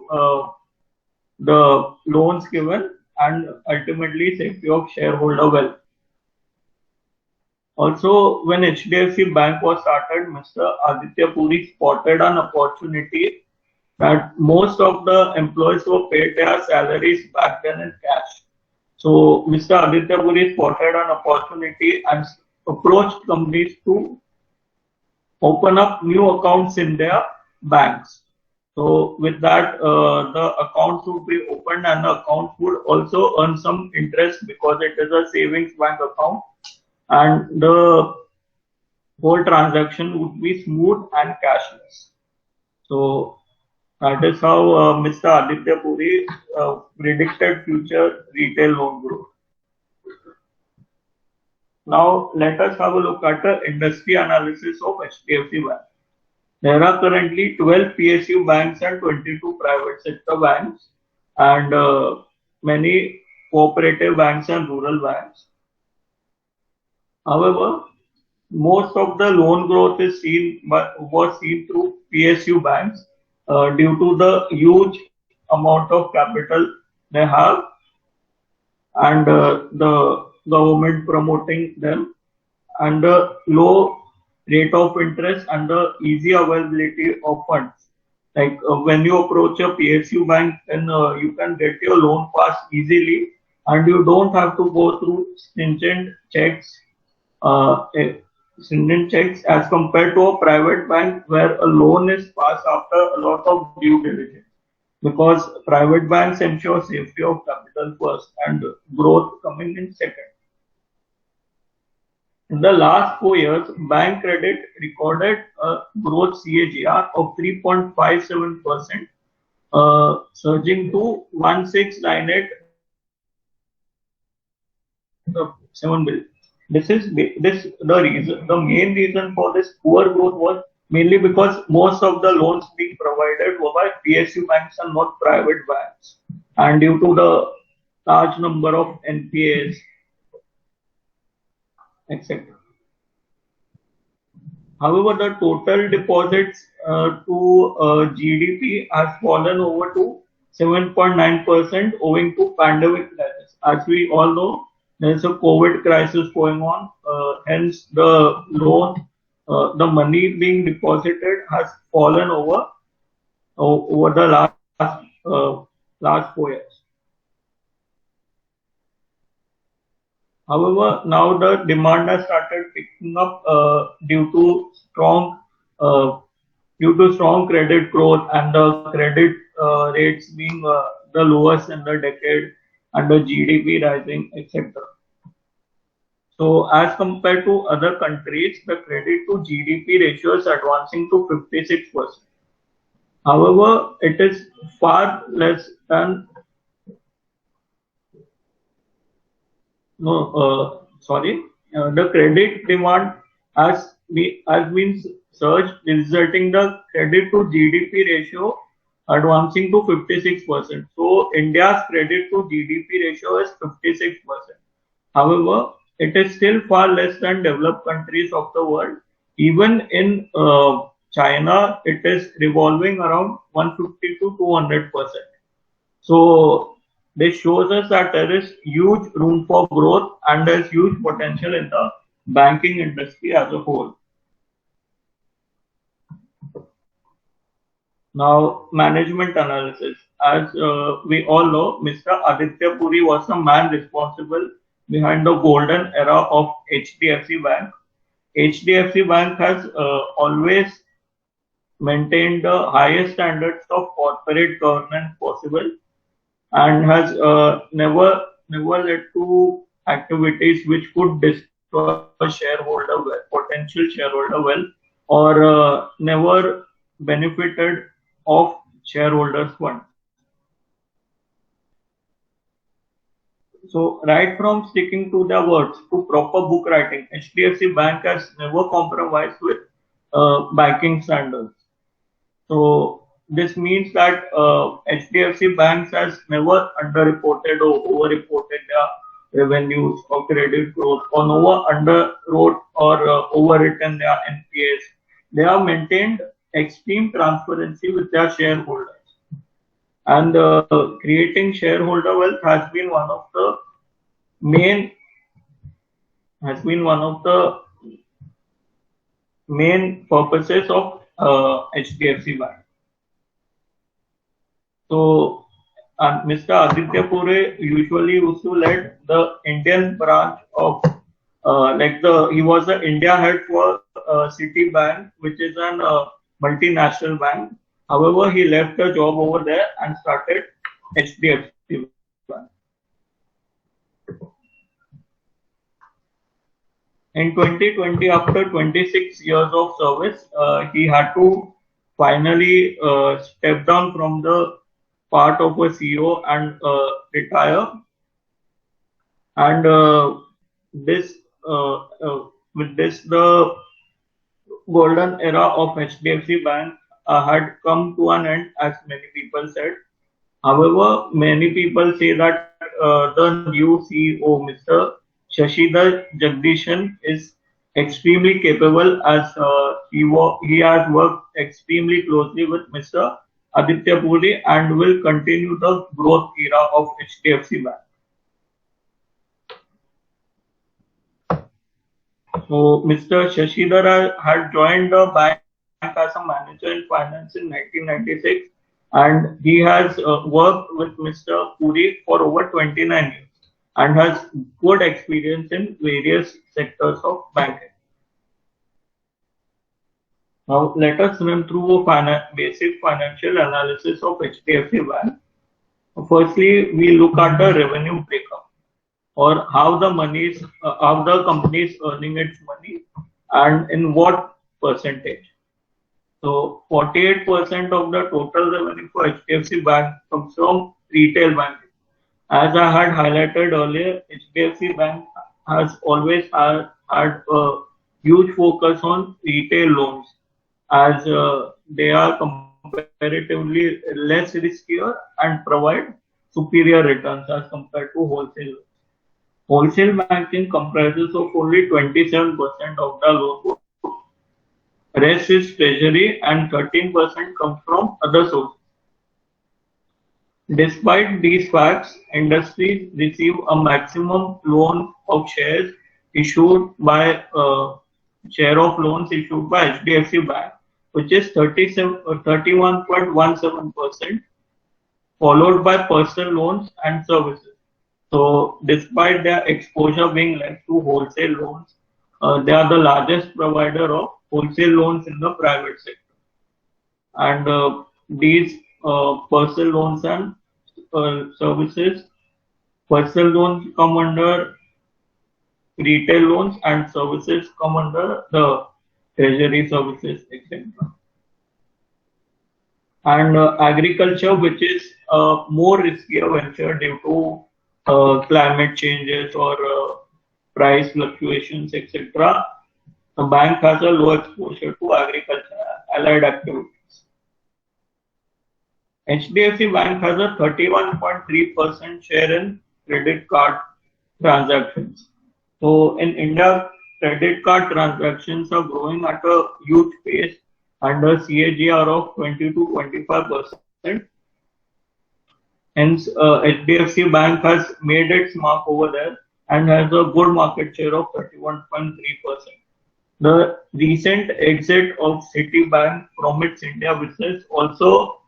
the loans given and ultimately safety of shareholder wealth. Also, when HDFC Bank was started, Mr. Aditya Puri spotted an opportunity that most of the employees were paid their salaries back then in cash. So Mr. Aditya Puri spotted an opportunity and approached companies to open up new accounts in their banks. So with that, the accounts would be opened and the accounts would also earn some interest because it is a savings bank account, and the whole transaction would be smooth and cashless. So that is how Mr. Aditya Puri predicted future retail loan growth. Now let us have a look at the industry analysis of HDFC Bank. There are currently 12 PSU banks and 22 private sector banks, and many cooperative banks and rural banks. However, most of the loan growth was seen through PSU banks due to the huge amount of capital they have and the government promoting them, and the low rate of interest and the easy availability of funds. Like when you approach a PSU bank, then you can get your loan pass easily, and you don't have to go through stringent checks as compared to a private bank where a loan is passed after a lot of due diligence, because private banks ensure safety of capital first and growth coming in second. In the last 4 years, bank credit recorded a growth CAGR of 3.57%, surging to 1698.7 billion. The main reason for this poor growth was mainly because most of the loans being provided were by PSU banks and not private banks, and due to the large number of NPAs, etc. However, the total deposits to GDP has fallen over to 7.9% owing to pandemic crisis. As we all know, there is a COVID crisis going on. Hence, the loan, the money being deposited has fallen over the last 4 years. However, now the demand has started picking up due to strong credit growth and the credit rates being the lowest in the decade, and the GDP rising, etc. So, as compared to other countries, the credit to GDP ratio is advancing to 56%. However, it is far less than the credit demand has been surged, resulting the credit to GDP ratio advancing to 56%. So India's credit to GDP ratio is 56%. However, it is still far less than developed countries of the world. Even in China, it is revolving around 150 to 200%. So this shows us that there is huge room for growth and there is huge potential in the banking industry as a whole. Now, management analysis. As we all know, Mr. Aditya Puri was the man responsible behind the golden era of HDFC Bank. HDFC Bank has always maintained the highest standards of corporate governance possible, and has never led to activities which could destroy potential shareholder wealth, or never benefited of shareholders' funds. So, right from sticking to their words to proper book writing, HDFC Bank has never compromised with banking standards. So, this means that HDFC banks has never underreported or overreported their revenues or credit growth, or never underwrote or overwritten their NPAs. They have maintained extreme transparency with their shareholders, and creating shareholder wealth main has been one of the main purposes of HDFC Bank. So, Mr. Aditya Pure usually used to lead the Indian branch of he was the India head for Citibank, which is an multinational bank. However, he left the job over there and started HDFC Bank. In 2020, after 26 years of service, he had to finally step down from the part of a CEO and retire. And with this, the golden era of HDFC Bank had come to an end, as many people said. However, many people say that the new CEO, Mr. Shashidhar Jagdishan, is extremely capable, as he has worked extremely closely with Mr. Aditya Puri and will continue the growth era of HDFC Bank. So, Mr. Shashidhar had joined the bank as a manager in finance in 1996, and he has worked with Mr. Puri for over 29 years and has good experience in various sectors of banking. Now, let us run through a basic financial analysis of HDFC Bank. Firstly, we look at the revenue breakup, or how the company is earning its money and in what percentage. So 48% of the total revenue for HDFC Bank comes from retail banking. As I had highlighted earlier, HDFC Bank has always had a huge focus on retail loans, as they are comparatively less riskier and provide superior returns as compared to wholesale. Wholesale banking comprises of only 27% of the loan book. Rest is treasury, and 13% comes from other sources. Despite these facts, industries receive a maximum loan of shares issued by share of loans issued by HDFC Bank, which is 31.17%, followed by personal loans and services. So, despite their exposure being less to wholesale loans, they are the largest provider of wholesale loans in the private sector. And these personal loans and services, personal loans come under retail loans, and services come under the treasury services, etc. And agriculture, which is a more riskier venture due to climate changes or price fluctuations, etc. The bank has a low exposure to agriculture allied activities. HDFC Bank has a 31.3% share in credit card transactions. So in India, credit card transactions are growing at a huge pace under CAGR of 20 to 25%. Hence, HDFC Bank has made its mark over there and has a good market share of 31.3%. The recent exit of Citibank from its India business also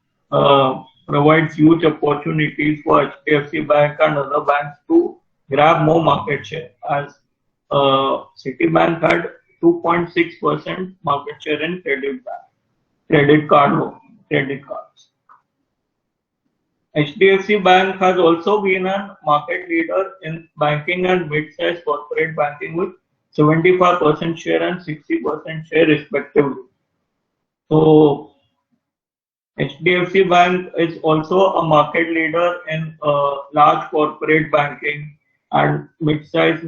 provides huge opportunities for HDFC Bank and other banks to grab more market share, as Citibank had 2.6% market share in credit cards. HDFC Bank has also been a market leader in banking and mid-sized corporate banking with 75% share and 60% share respectively. So HDFC Bank is also a market leader in large corporate banking and mid-sized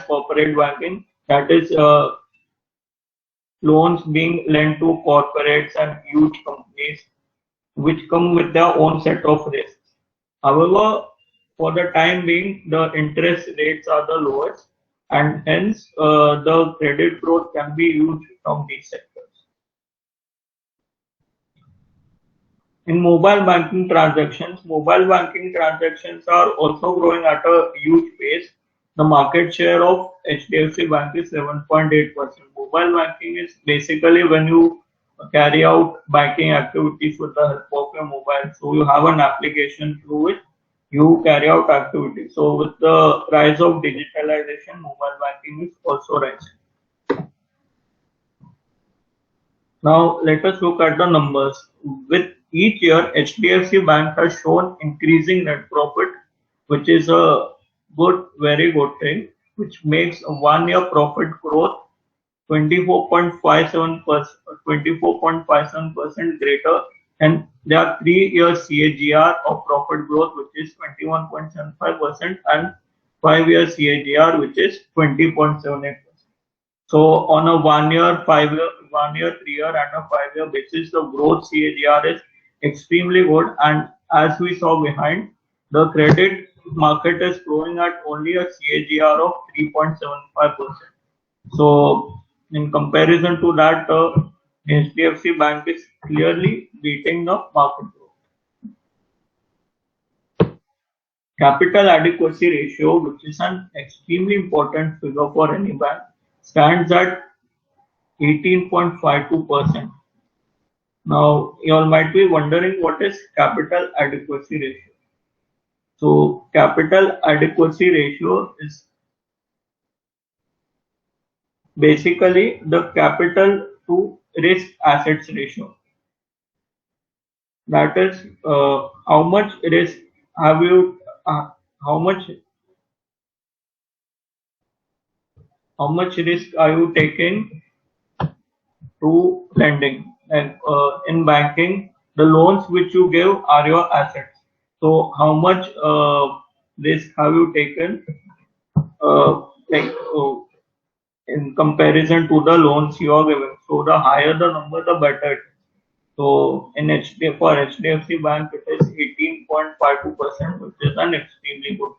corporate banking. That is loans being lent to corporates and huge companies, which come with their own set of risks. However, for the time being, the interest rates are the lowest, and hence the credit growth can be used from these sectors. In mobile banking transactions are also growing at a huge pace. The market share of HDFC Bank is 7.8%. Mobile banking is basically when you carry out banking activities with the help of your mobile. So you have an application through which you carry out activities. So with the rise of digitalization, mobile banking is also rising. Now let us look at the numbers. With each year, HDFC Bank has shown increasing net profit, which is a very good thing, which makes a 1 year profit growth 24.57% greater, and there are 3 year CAGR of profit growth, which is 21.75%, and 5 year CAGR, which is 20.78%. So on a 1 year, 5 year, 1 year, 3 year, and a 5 year basis, the growth CAGR is extremely good. And as we saw behind, the credit market is growing at only a CAGR of 3.75%. So in comparison to that, HDFC Bank is clearly beating the market growth. Capital adequacy ratio, which is an extremely important figure for any bank, stands at 18.52%. Now, you all might be wondering what is capital adequacy ratio. So, capital adequacy ratio is basically the capital to risk assets ratio. That is, how much risk have you, how much risk are you taking to lending? And in banking, the loans which you give are your assets. So how much risk have you taken, in comparison to the loans you are giving? So the higher the number, the better it is. So in for HDFC Bank, it is 18.52%, which is an extremely good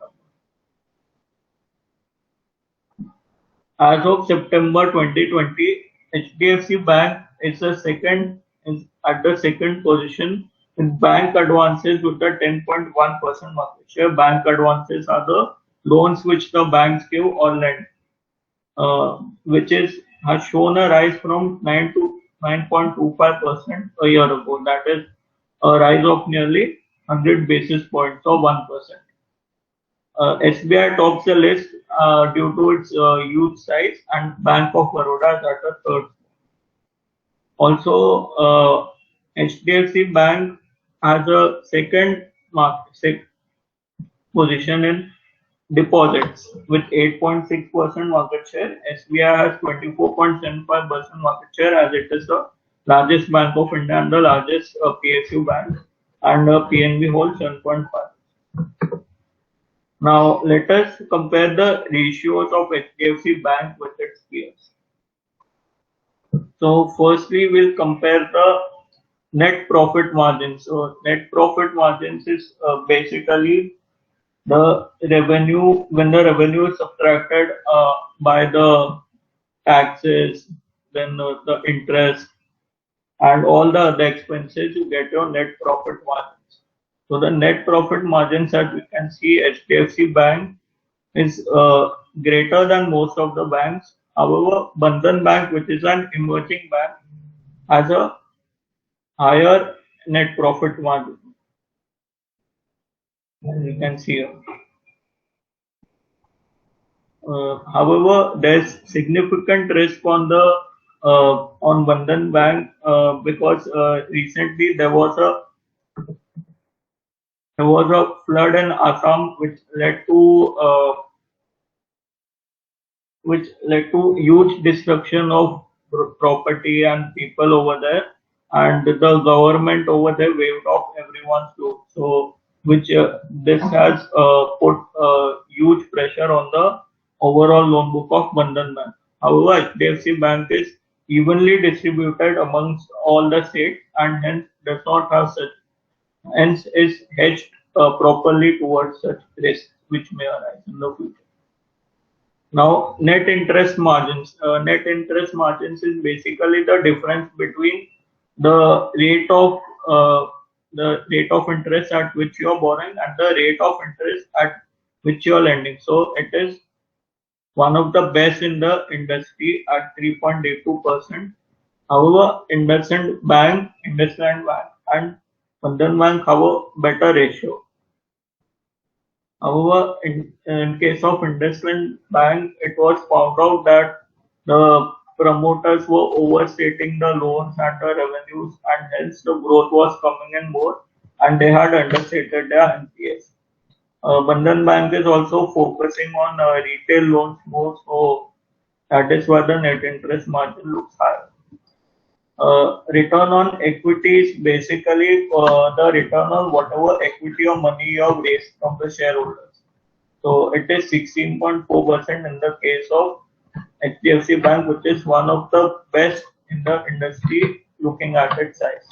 number. As of September 2020, HDFC Bank is at the second position in bank advances with a 10.1% market share. Bank advances are the loans which the banks give or lend, which has shown a rise from 9 to 9.25% a year ago. That is a rise of nearly 100 basis points or 1%. SBI tops the list due to its huge size, and Bank of Baroda is at the third. Also, HDFC Bank has a second position in deposits with 8.6% market share. SBI has 24.75% market share, as it is the largest Bank of India and the largest PSU bank, and PNB holds 7.5%. Now, let us compare the ratios of HDFC Bank with its peers. So, firstly, we'll compare the net profit margin. So, net profit margins is basically the revenue, when the revenue is subtracted by the taxes, then the interest, and all the other expenses, you get your net profit margins. So the net profit margins that we can see, HDFC Bank is greater than most of the banks. However, Bandhan Bank, which is an emerging bank, has a higher net profit margin, as you can see here. However, there's significant risk on Bandhan Bank because recently there was a flood in Assam, which led to huge destruction of property and people over there, and the government over there waived off everyone's loan. So, this has put huge pressure on the overall loan book of Bandhan Bank. However, HDFC Bank is evenly distributed amongst all the states and hence does not have such, hence is hedged properly towards such risks which may arise in the future. Now, net interest margins. Net interest margins is basically the difference between the rate of interest at which you are borrowing and the rate of interest at which you are lending. So it is one of the best in the industry at 3.82%. However, IndusInd Bank, and Bandhan Bank have a better ratio. However, in case of IndusInd Bank, it was found out that the promoters were overstating the loans and the revenues, and hence the growth was coming in more, and they had understated their NPS. Bandhan Bank is also focusing on retail loans more, so that is why the net interest margin looks higher. Return on equity is basically the return on whatever equity or money you have raised from the shareholders. So it is 16.4% in the case of HDFC Bank, which is one of the best in the industry looking at its size.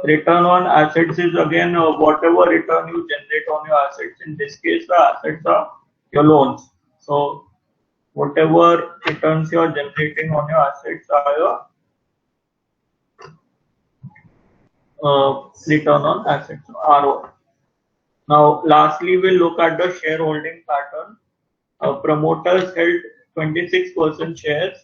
Return on assets is again whatever return you generate on your assets. In this case, the assets are your loans. So whatever returns you are generating on your assets are your return on assets, ROI. Now, lastly, we'll look at the shareholding pattern. Promoters held 26% shares,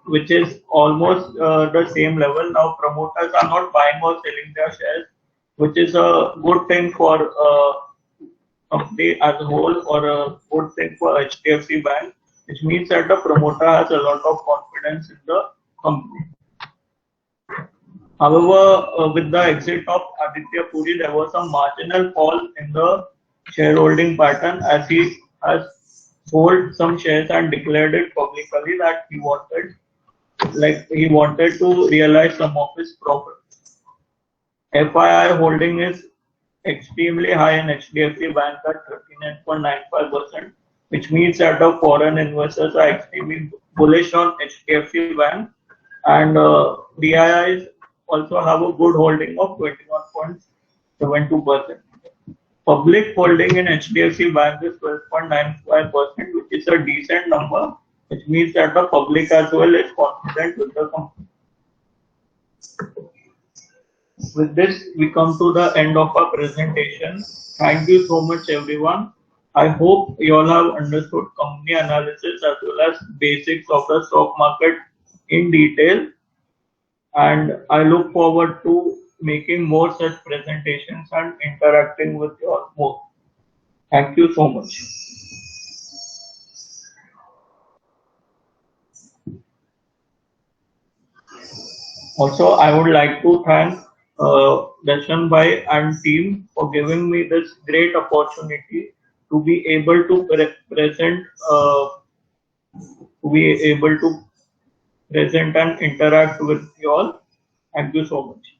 which is almost the same level. Now, promoters are not buying or selling their shares, which is a good thing for company as a whole, or a good thing for HDFC Bank, which means that the promoter has a lot of confidence in the company. However, with the exit of Aditya Puri, there was a marginal fall in the shareholding pattern as he has sold some shares and declared it publicly that he wanted to realize some of his profits. FII holding is extremely high in HDFC Bank at 39.95%, which means that the foreign investors are extremely bullish on HDFC Bank, and DIIs also have a good holding of 21.72%. Public holding in HDFC Bank is 12.95%, which is a decent number, which means that the public as well is confident with the company. With this, we come to the end of our presentation. Thank you so much, everyone. I hope you all have understood company analysis as well as basics of the stock market in detail. And I look forward to making more such presentations and interacting with you all more. Thank you so much. Also, I would like to thank Darshan Bhai and team for giving me this great opportunity to be able to present and interact with you all. Thank you so much.